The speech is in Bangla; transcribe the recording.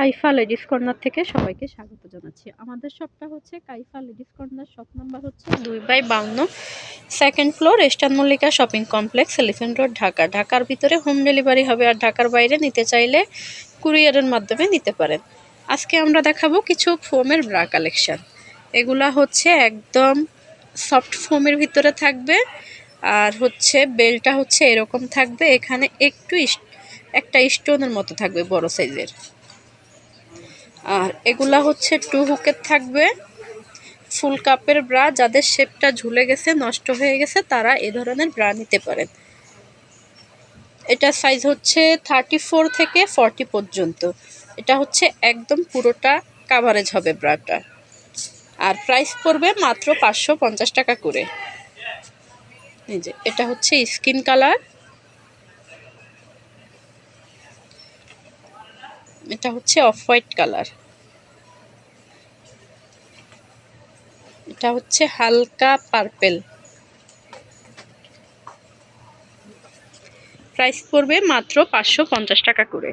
কাইফা লেডিস কর্নার থেকে সবাইকে স্বাগত জানাচ্ছি। আমাদের শপটা হচ্ছে কাইফা লেডিস কর্নার, শপ নাম্বার হচ্ছে 2/52, second floor, eastern Mallika shopping complex, elephant road, Dhaka. ঢাকার ভিতরে হোম ডেলিভারি হবে, আর ঢাকার বাইরে নিতে চাইলে কুরিয়ারের মাধ্যমে নিতে পারেন। আজকে আমরা দেখাবো কিছু ফোমের ব্রা কালেকশন। এগুলা হচ্ছে একদম সফট ফোমের ভিতরে থাকবে, আর হচ্ছে বেলটা হচ্ছে এরকম থাকবে, এখানে একটু একটা স্টোনের মতো থাকবে বড় সাইজের। আর এগুলা হচ্ছে 2 হুকের থাকবে, ফুল কাপের ব্রা। যাদের শেপটা ঝুলে গেছে, নষ্ট হয়ে গেছে, তারা এ ধরনের ব্রা নিতে পারেন। এটা সাইজ হচ্ছে 34 থেকে 40 পর্যন্ত। এটা হচ্ছে একদম পুরোটা কাভারেজ হবে ব্রাটা। আর প্রাইস পড়বে মাত্র 550 টাকা করে। এই যে এটা হচ্ছে স্কিন কালার, এটা হচ্ছে অফ হোয়াইট কালার, এটা হচ্ছে হালকা পার্পেল। প্রাইস পড়বে মাত্র 550 টাকা করে।